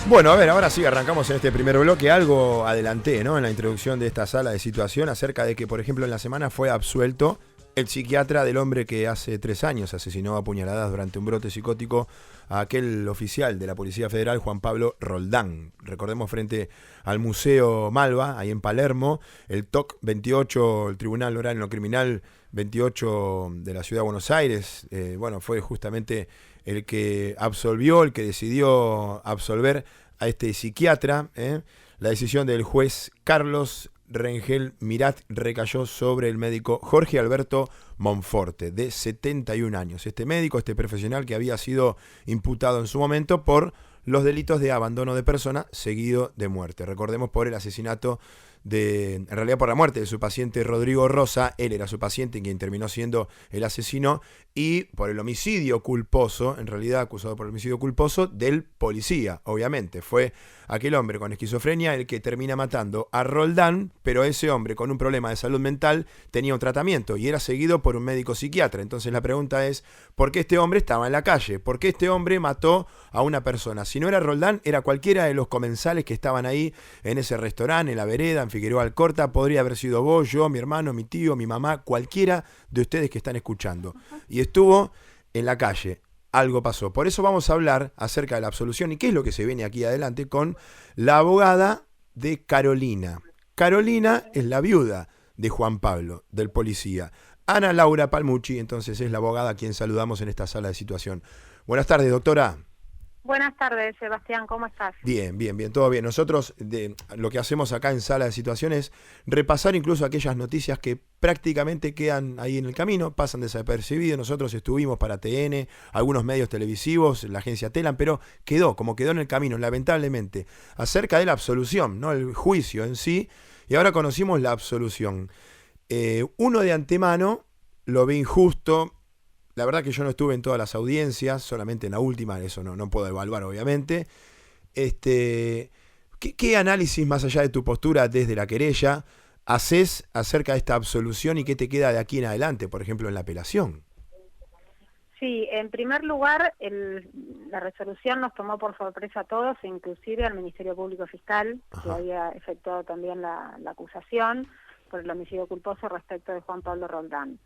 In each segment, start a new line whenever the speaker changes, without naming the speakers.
Bueno, a ver, ahora sí arrancamos en este primer bloque. Algo adelanté, ¿no? En la introducción de esta sala de situación acerca de que, por ejemplo, en la semana fue absuelto el psiquiatra del hombre que hace 3 años asesinó a puñaladas durante un brote psicótico a aquel oficial de la Policía Federal, Juan Pablo Roldán. Recordemos, frente al Museo Malva, ahí en Palermo, el TOC 28, el Tribunal Oral en lo Criminal 28 de la Ciudad de Buenos Aires, bueno, fue justamente el que absolvió, el que decidió absolver a este psiquiatra. La decisión del juez Carlos Rengel Mirat recayó sobre el médico Jorge Alberto Monforte, de 71 años. Este médico, este profesional que había sido imputado en su momento por los delitos de abandono de persona seguido de muerte. Recordemos, por el asesinato en realidad por la muerte de su paciente Rodrigo Rosa. Él era su paciente, quien terminó siendo el asesino, y por el homicidio culposo, en realidad acusado por el homicidio culposo del policía, obviamente. Fue aquel hombre con esquizofrenia el que termina matando a Roldán, pero ese hombre con un problema de salud mental tenía un tratamiento y era seguido por un médico psiquiatra. Entonces la pregunta es, ¿por qué este hombre estaba en la calle? ¿Por qué este hombre mató a una persona? Si no era Roldán, era cualquiera de los comensales que estaban ahí en ese restaurante, en la vereda, en Figueroa Alcorta. Podría haber sido vos, yo, mi hermano, mi tío, mi mamá, cualquiera de ustedes que están escuchando. Y estuvo en la calle. Algo pasó. Por eso vamos a hablar acerca de la absolución y qué es lo que se viene aquí adelante con la abogada de Carolina. Carolina es la viuda de Juan Pablo, del policía. Ana Laura Palmucci, entonces, es la abogada a quien saludamos en esta sala de situación. Buenas tardes, doctora.
Buenas tardes, Sebastián, ¿cómo estás?
Bien, bien, bien, todo bien. Nosotros lo que hacemos acá en Sala de Situación es repasar incluso aquellas noticias que prácticamente quedan ahí en el camino, pasan desapercibidos. Nosotros estuvimos para TN, algunos medios televisivos, la agencia Telam, pero como quedó en el camino, lamentablemente, acerca de la absolución, ¿no? El juicio en sí, y ahora conocimos la absolución. Uno de antemano lo ve injusto. La verdad que yo no estuve en todas las audiencias, solamente en la última, eso no puedo evaluar obviamente. ¿Qué análisis, más allá de tu postura desde la querella, haces acerca de esta absolución y qué te queda de aquí en adelante, por ejemplo, en la apelación?
Sí, en primer lugar, la resolución nos tomó por sorpresa a todos, inclusive al Ministerio Público Fiscal, que
Ajá.
había efectuado también la acusación por el homicidio culposo respecto de Juan Pablo Roldán.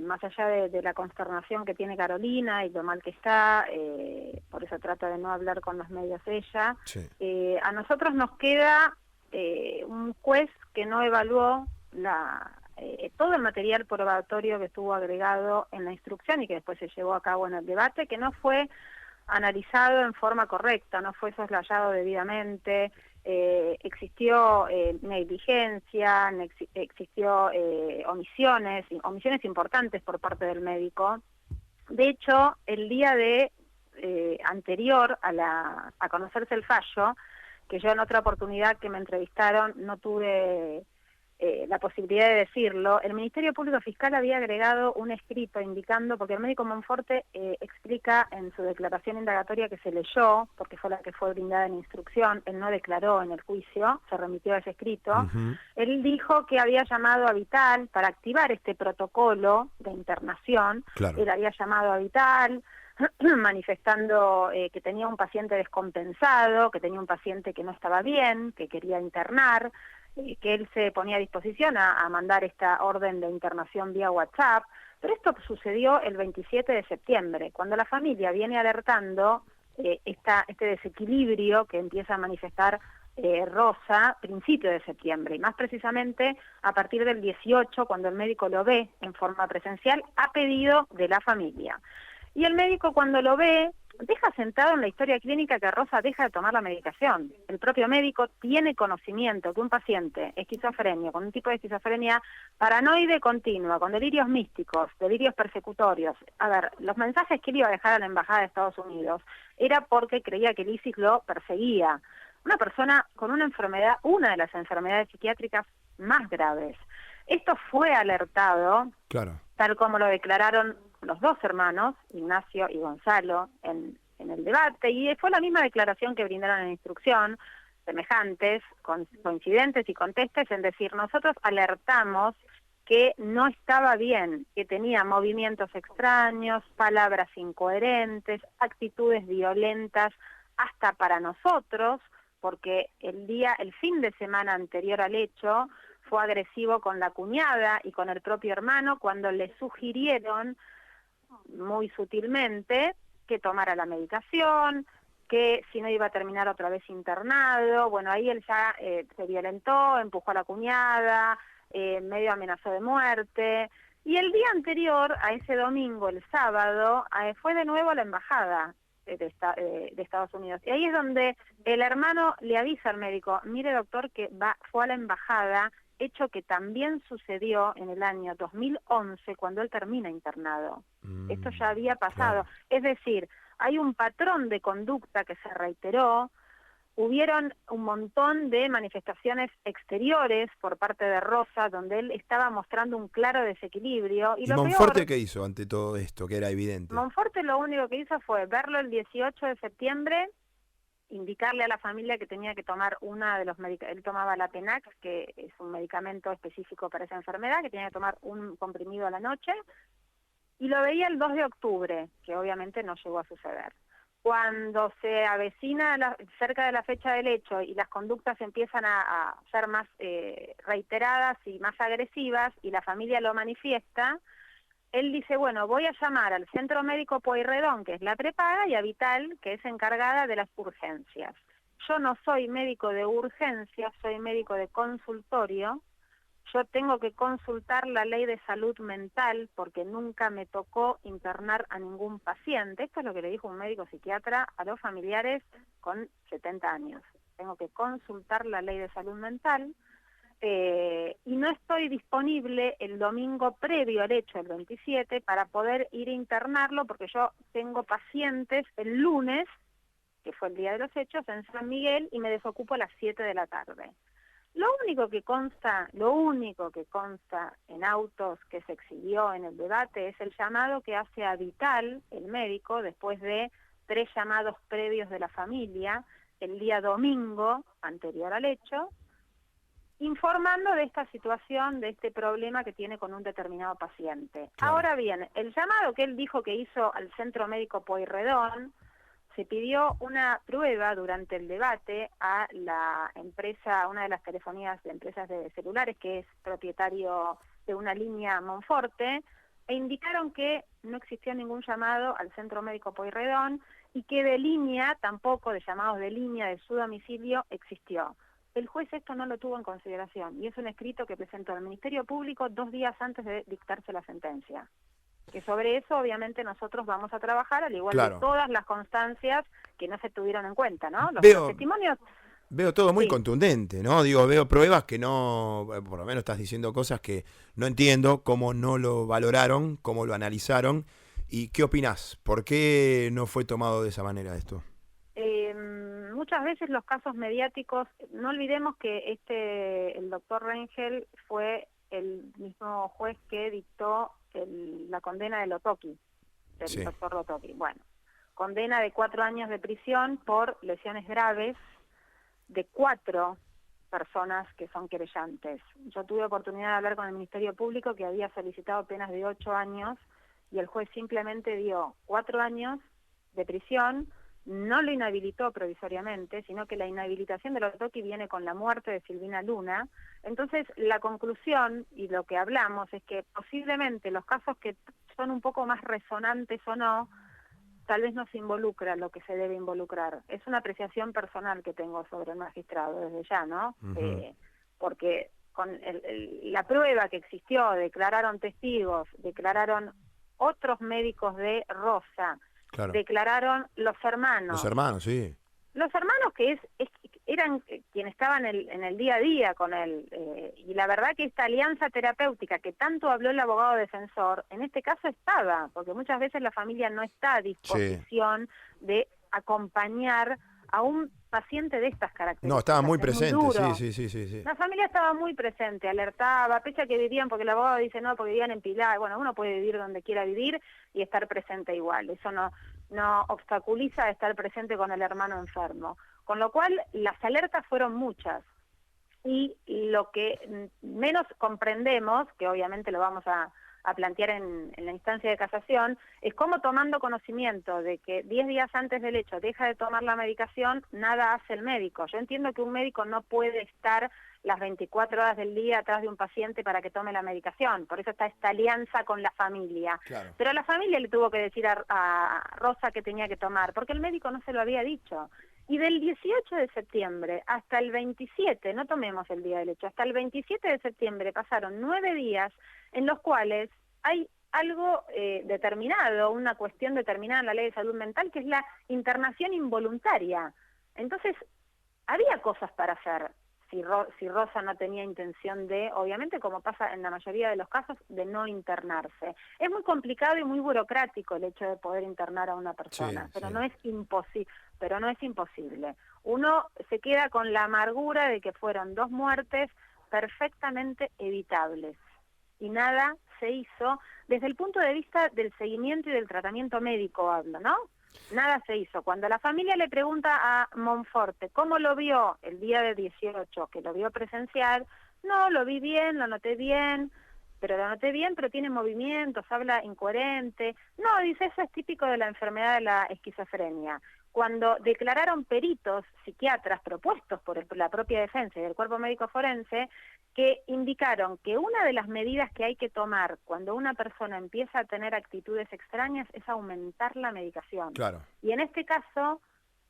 Más allá de la consternación que tiene Carolina y lo mal que está, por eso trata de no hablar con los medios ella,
Sí.
a nosotros nos queda un juez que no evaluó todo el material probatorio que estuvo agregado en la instrucción y que después se llevó a cabo en el debate, que no fue analizado en forma correcta, no fue soslayado debidamente. Existió negligencia, existió omisiones importantes por parte del médico. De hecho, el día anterior a conocerse el fallo, que yo en otra oportunidad que me entrevistaron no tuve la posibilidad de decirlo, el Ministerio Público Fiscal había agregado un escrito indicando, porque el médico Monforte explica en su declaración indagatoria que se leyó, porque fue la que fue brindada en instrucción, él no declaró en el juicio, se remitió a ese escrito.
Uh-huh.
Él dijo que había llamado a Vital para activar este protocolo de internación.
Claro.
Él había llamado a Vital manifestando que tenía un paciente descompensado, que tenía un paciente que no estaba bien, que quería internar, que él se ponía a disposición a mandar esta orden de internación vía WhatsApp. Pero esto sucedió el 27 de septiembre, cuando la familia viene alertando este desequilibrio que empieza a manifestar Rosa, principio de septiembre, y más precisamente a partir del 18, cuando el médico lo ve en forma presencial, a pedido de la familia. Y el médico, cuando lo ve, deja sentado en la historia clínica que Rosa deja de tomar la medicación. El propio médico tiene conocimiento que un paciente esquizofrenio, con un tipo de esquizofrenia paranoide continua, con delirios místicos, delirios persecutorios. A ver, los mensajes que él iba a dejar a la Embajada de Estados Unidos era porque creía que el ISIS lo perseguía. Una persona con una enfermedad, una de las enfermedades psiquiátricas más graves. Esto fue alertado,
Claro.
tal como lo declararon los dos hermanos, Ignacio y Gonzalo, en el debate, y fue la misma declaración que brindaron en la instrucción, semejantes, coincidentes y contestes, en decir, nosotros alertamos que no estaba bien, que tenía movimientos extraños, palabras incoherentes, actitudes violentas hasta para nosotros, porque el fin de semana anterior al hecho fue agresivo con la cuñada y con el propio hermano cuando le sugirieron muy sutilmente que tomara la medicación, que si no iba a terminar otra vez internado. Bueno, ahí él ya se violentó, empujó a la cuñada, medio amenazó de muerte. Y el día anterior, a ese domingo, el sábado, fue de nuevo a la embajada de Estados Unidos. Y ahí es donde el hermano le avisa al médico, mire doctor, que fue a la embajada, hecho que también sucedió en el año 2011 cuando él termina internado. Esto ya había pasado.
Claro.
Es decir, hay un patrón de conducta que se reiteró. Hubieron un montón de manifestaciones exteriores por parte de Rosa, donde él estaba mostrando un claro desequilibrio. Y
¿Y
lo
Monforte
peor,
qué hizo ante todo esto, que era evidente?
Monforte lo único que hizo fue verlo el 18 de septiembre, indicarle a la familia que tenía que tomar una de los medicamentos. Él tomaba la Tenax, que es un medicamento específico para esa enfermedad, que tenía que tomar un comprimido a la noche, y lo veía el 2 de octubre, que obviamente no llegó a suceder. Cuando se avecina cerca de la fecha del hecho y las conductas empiezan a ser más reiteradas y más agresivas, y la familia lo manifiesta, él dice, bueno, voy a llamar al Centro Médico Pueyrredón, que es la prepaga, y a Vital, que es encargada de las urgencias. Yo no soy médico de urgencias, soy médico de consultorio. Yo tengo que consultar la ley de salud mental porque nunca me tocó internar a ningún paciente. Esto es lo que le dijo un médico psiquiatra a los familiares con 70 años. Tengo que consultar la ley de salud mental. Y no estoy disponible el domingo previo al hecho, el 27, para poder ir a internarlo, porque yo tengo pacientes el lunes, que fue el día de los hechos, en San Miguel, y me desocupo a las 7 de la tarde. Lo único que consta en autos que se exhibió en el debate es el llamado que hace a Vital, el médico, después de 3 llamados previos de la familia, el día domingo anterior al hecho, informando de esta situación, de este problema que tiene con un determinado paciente.
Claro.
Ahora bien, el llamado que él dijo que hizo al Centro Médico Pueyrredón, se pidió una prueba durante el debate a la empresa, una de las telefonías de empresas de celulares, que es propietario de una línea Monforte, e indicaron que no existió ningún llamado al Centro Médico Pueyrredón y que de línea, tampoco de llamados de línea de su domicilio, existió. El juez esto no lo tuvo en consideración y es un escrito que presentó al Ministerio Público 2 días antes de dictarse la sentencia. Que sobre eso obviamente nosotros vamos a trabajar, al igual
Claro.
de todas las constancias que no se tuvieron en cuenta, ¿no? Los
Veo
testimonios.
todo muy
Sí.
contundente, ¿no? Digo, veo pruebas que no, por lo menos estás diciendo cosas que no entiendo, cómo no lo valoraron, cómo lo analizaron. ¿Y qué opinás? ¿Por qué no fue tomado de esa manera esto?
Muchas veces los casos mediáticos, no olvidemos que el doctor Rengel fue el mismo juez que dictó la condena de Lotoki, del
Sí.
doctor Lotoki. Bueno, condena de 4 años de prisión por lesiones graves de 4 personas que son querellantes. Yo tuve oportunidad de hablar con el Ministerio Público, que había solicitado penas de 8 años, y el juez simplemente dio 4 años de prisión. No lo inhabilitó provisoriamente, sino que la inhabilitación de Lotoki viene con la muerte de Silvina Luna. Entonces, la conclusión y lo que hablamos es que posiblemente los casos que son un poco más resonantes o no, tal vez no se involucra lo que se debe involucrar. Es una apreciación personal que tengo sobre el magistrado desde ya, ¿no?
Uh-huh.
Porque con la prueba que existió, declararon testigos, declararon otros médicos de Rosa,
Claro.
declararon los hermanos.
Los hermanos, sí.
Los hermanos que eran quienes estaban en el día a día con él, y la verdad que esta alianza terapéutica que tanto habló el abogado defensor, en este caso estaba, porque muchas veces la familia no está a disposición de acompañar a un paciente de estas características.
No, estaba muy
Es
presente,
duro.
sí.
La familia estaba muy presente, alertaba, pese a que vivían, porque el abogado dice no, porque vivían en Pilar. Bueno, uno puede vivir donde quiera vivir y estar presente igual. Eso no obstaculiza estar presente con el hermano enfermo. Con lo cual, las alertas fueron muchas. Y lo que menos comprendemos, que obviamente lo vamos a a plantear en la instancia de casación, es cómo tomando conocimiento de que 10 días antes del hecho deja de tomar la medicación, nada hace el médico. Yo entiendo que un médico no puede estar las 24 horas del día atrás de un paciente para que tome la medicación, por eso está esta alianza con la familia.
Claro.
Pero la familia le tuvo que decir a Rosa que tenía que tomar, porque el médico no se lo había dicho. Y del 18 de septiembre hasta el 27, no tomemos el día del hecho, hasta el 27 de septiembre pasaron 9 días en los cuales hay algo determinado, una cuestión determinada en la Ley de Salud Mental, que es la internación involuntaria. Entonces, había cosas para hacer si Rosa no tenía intención de, obviamente, como pasa en la mayoría de los casos, de no internarse. Es muy complicado y muy burocrático el hecho de poder internar a una persona,
Sí,
pero
sí.
no es imposible. Uno se queda con la amargura de que fueron 2 muertes perfectamente evitables y nada se hizo desde el punto de vista del seguimiento y del tratamiento médico, hablo, ¿no? Nada se hizo. Cuando la familia le pregunta a Monforte cómo lo vio el día de 18, que lo vio presencial, no, lo vi bien, lo noté bien, pero tiene movimientos, habla incoherente. No, dice, eso es típico de la enfermedad de la esquizofrenia. Cuando declararon peritos psiquiatras propuestos por la propia defensa y del cuerpo médico forense, que indicaron que una de las medidas que hay que tomar cuando una persona empieza a tener actitudes extrañas es aumentar la medicación.
Claro.
Y en este caso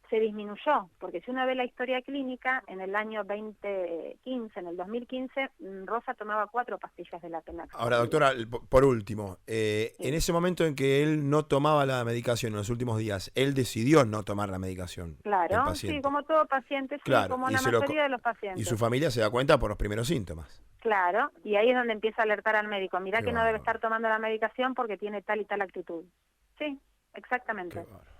se disminuyó, porque si uno ve la historia clínica, en el año 2015, en el 2015, Rosa tomaba 4 pastillas de la Tenax.
Ahora, doctora, por último,
Sí.
en ese momento en que él no tomaba la medicación en los últimos días, él decidió no tomar la medicación. El
Claro,
paciente.
sí, como todo paciente, sí,
Claro,
como
y
la
se lo
mayoría de los pacientes.
y su familia se da cuenta por los primeros síntomas.
Claro, y ahí es donde empieza a alertar al médico. Mirá
Qué
que no debe
bárbaro.
estar tomando la medicación porque tiene tal y tal actitud. Sí, exactamente.
Qué bárbaro.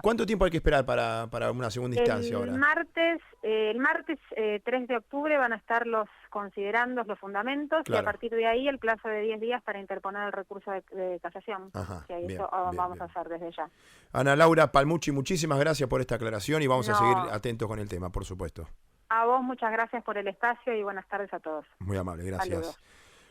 ¿Cuánto tiempo hay que esperar para una segunda instancia ahora?
El martes 3 de octubre van a estar considerando los fundamentos y a
Claro.
partir de ahí el plazo de 10 días para interponer el recurso de casación.
Ajá,
Sí,
bien,
eso
bien,
vamos
bien.
a hacer desde ya.
Ana Laura Palmucci, muchísimas gracias por esta aclaración y vamos a
No.
seguir atentos con el tema, por supuesto.
A vos muchas gracias por el espacio y buenas tardes a todos.
Muy amable, gracias.
Saludos.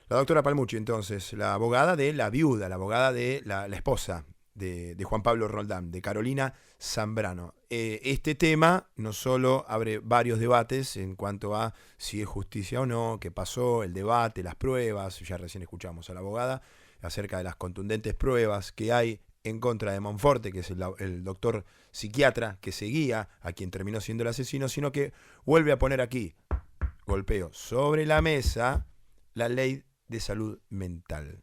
La doctora Palmucci, entonces, la abogada de la viuda, la abogada de la esposa de Juan Pablo Roldán, de Carolina Zambrano. Este tema no solo abre varios debates en cuanto a si es justicia o no, qué pasó, el debate, las pruebas, ya recién escuchamos a la abogada acerca de las contundentes pruebas que hay en contra de Monforte, que es el doctor psiquiatra que seguía a quien terminó siendo el asesino, sino que vuelve a poner aquí, golpeo, sobre la mesa la ley de salud mental.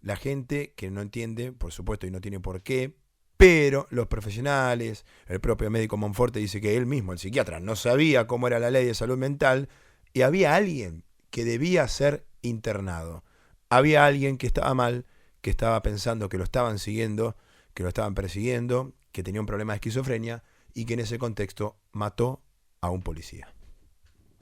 La gente que no entiende, por supuesto, y no tiene por qué, pero los profesionales, el propio médico Monforte dice que él mismo, el psiquiatra, no sabía cómo era la ley de salud mental y había alguien que debía ser internado. Había alguien que estaba mal, que estaba pensando que lo estaban siguiendo, que lo estaban persiguiendo, que tenía un problema de esquizofrenia y que en ese contexto mató a un policía.